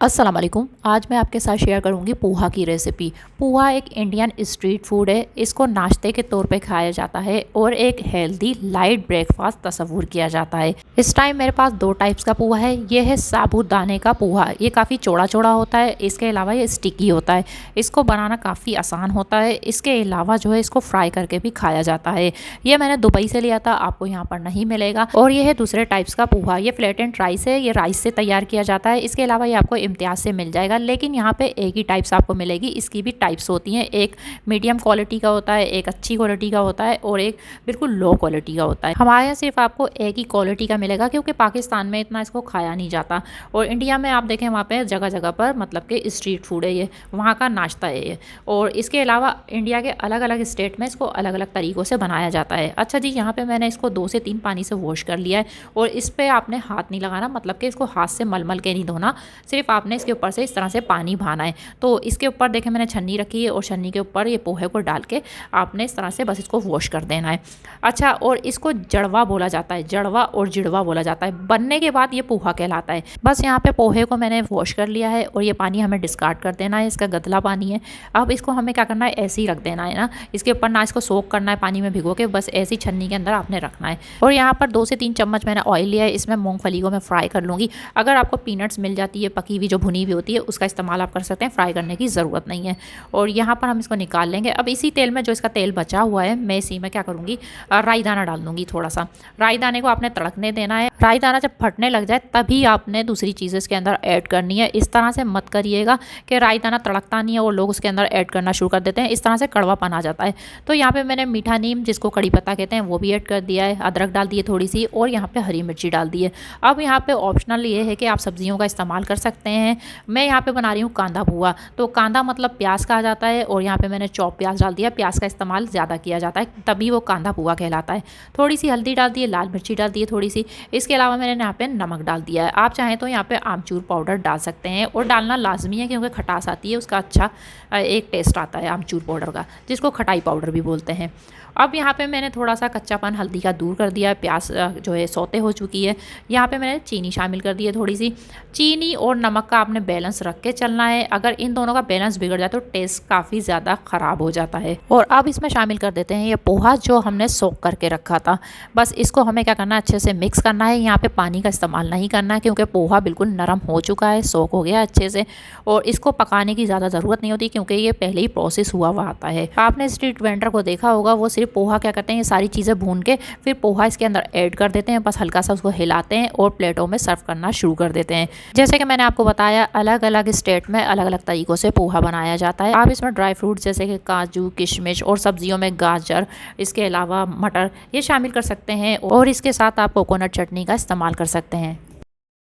अस्सलाम वालेकुम। आज मैं आपके साथ शेयर करूंगी पोहा की रेसिपी। पोहा एक इंडियन स्ट्रीट फूड है। इसको नाश्ते के तौर पे खाया जाता है और एक हेल्दी लाइट ब्रेकफास्ट तस्वूर किया जाता है। इस टाइम मेरे पास दो टाइप्स का पोहा है। ये है साबूदाने का पोहा। ये काफ़ी चौड़ा चौड़ा होता है। इसके अलावा ये स्टिकी होता है। इसको बनाना काफ़ी आसान होता है। इसके अलावा जो है इसको फ्राई करके भी खाया जाता है। ये मैंने दुबई से लिया था, आपको यहाँ पर नहीं मिलेगा। और ये है दूसरे टाइप्स का पोहा। ये फ्लैटेंड राइस है। ये राइस से तैयार किया जाता है। इसके अलावा ये आपको इम्तियाज़ से मिल जाएगा, लेकिन यहाँ पे एक ही टाइप्स आपको मिलेगी। इसकी भी टाइप्स होती हैं। एक मीडियम क्वालिटी का होता है, एक अच्छी क्वालिटी का होता है और एक बिल्कुल लो क्वालिटी का होता है। हमारे यहाँ सिर्फ आपको एक ही क्वालिटी का मिलेगा, क्योंकि पाकिस्तान में इतना इसको खाया नहीं जाता। और इंडिया में आप देखें वहाँ पे जगह जगह पर मतलब कि स्ट्रीट फूड है, ये वहाँ का नाश्ता है ये। और इसके अलावा इंडिया के अलग अलग स्टेट में इसको अलग अलग तरीक़ों से बनाया जाता है। अच्छा जी, यहाँ पे मैंने इसको 2 से 3 पानी से वॉश कर लिया है। और इस पर आपने हाथ नहीं लगाना, मतलब कि इसको हाथ से मल मल के नहीं धोना। सिर्फ आपने इसके ऊपर से इस तरह से पानी बहाना है। तो इसके ऊपर देखें मैंने छन्नी रखी है और छन्नी के ऊपर ये पोहे को डाल के आपने इस तरह से बस इसको वॉश कर देना है। अच्छा, और इसको जड़वा बोला जाता है। जड़वा और जिड़वा बोला जाता है। बनने के बाद ये पोहा कहलाता है। बस यहाँ पे पोहे को मैंने वॉश कर लिया है और ये पानी हमें डिस्कार्ड कर देना है। इसका गदला पानी है। अब इसको हमें क्या करना है, ऐसे ही रख देना है ना। इसके ऊपर ना इसको सोक करना है पानी में भिगो के, बस ऐसी छन्नी के अंदर आपने रखना है। और यहाँ पर 2 से 3 चम्मच मैंने ऑयल लिया है। इसमें मूंगफली को मैं फ्राई कर लूँगी। अगर आपको पीनट्स मिल जाती है पकी हुई जो भुनी हुई होती है, उसका इस्तेमाल आप कर सकते हैं। फ्राई करने की ज़रूरत नहीं है। और यहाँ पर हम इसको निकाल लेंगे। अब इसी तेल में जो इसका तेल बचा हुआ है, मैं इसी में क्या करूँगी, राई दाना डाल दूँगी। थोड़ा सा राई दाने को आपने तड़कने देना है। राई दाना जब फटने लग जाए तभी आपने दूसरी चीज़ें इसके अंदर ऐड करनी है। इस तरह से मत करिएगा कि राई दाना तड़कता नहीं है और लोग उसके अंदर ऐड करना शुरू कर देते हैं। इस तरह से कड़वापन आ जाता है। तो यहाँ पे मैंने मीठा नीम, जिसको कड़ी पत्ता कहते हैं, वो भी ऐड कर दिया है। अदरक डाल दिए थोड़ी सी, और यहाँ पे हरी मिर्ची डाल दी है। अब यहाँ पे ऑप्शनल ये है कि आप सब्जियों का इस्तेमाल कर सकते हैं। मैं यहाँ पे बना रही हूँ कांदा भुआ। तो कांदा मतलब प्याज कहा जाता है, और यहाँ पे मैंने चॉप प्याज डाल दिया। प्याज का इस्तेमाल ज़्यादा किया जाता है, तभी वो कांदा भुआ कहलाता है। थोड़ी सी हल्दी डाल दी है, लाल मिर्ची डाल दी है थोड़ी सी। इसके अलावा मैंने यहाँ पे नमक डाल दिया है। आप चाहें तो यहाँ पे आमचूर पाउडर डाल सकते हैं, और डालना लाजमी है क्योंकि खटास आती है, उसका अच्छा एक टेस्ट आता है आमचूर पाउडर का, जिसको खटाई पाउडर भी बोलते हैं। अब यहाँ पे मैंने थोड़ा सा कच्चापन हल्दी का दूर कर दिया है। प्याज जो है सौते हो चुकी है। यहाँ पे मैंने चीनी शामिल कर दी है। थोड़ी सी चीनी और नमक का आपने बैलेंस रख के चलना है। अगर इन दोनों का बैलेंस बिगड़ जाए तो टेस्ट काफ़ी ज़्यादा ख़राब हो जाता है। और अब इसमें शामिल कर देते हैं ये पोहा जो हमने सोक करके रखा था। बस इसको हमें क्या करना है, अच्छे से मिक्स करना है। यहाँ पे पानी का इस्तेमाल नहीं करना है, क्योंकि पोहा बिल्कुल नरम हो चुका है, सोक हो गया अच्छे से। और इसको पकाने की ज़्यादा ज़रूरत नहीं होती, क्योंकि ये पहले ही प्रोसेस हुआ हुआ आता है। आपने स्ट्रीट वेंडर को देखा होगा, वो पोहा क्या करते हैं, ये सारी चीज़ें भून के फिर पोहा इसके अंदर ऐड कर देते हैं। बस हल्का सा उसको हिलाते हैं और प्लेटों में सर्व करना शुरू कर देते हैं। जैसे कि मैंने आपको बताया, अलग अलग स्टेट में अलग अलग तरीक़ों से पोहा बनाया जाता है। आप इसमें ड्राई फ्रूट्स जैसे कि काजू, किशमिश, और सब्जियों में गाजर, इसके अलावा मटर, ये शामिल कर सकते हैं। और इसके साथ आप कोकोनट चटनी का इस्तेमाल कर सकते हैं।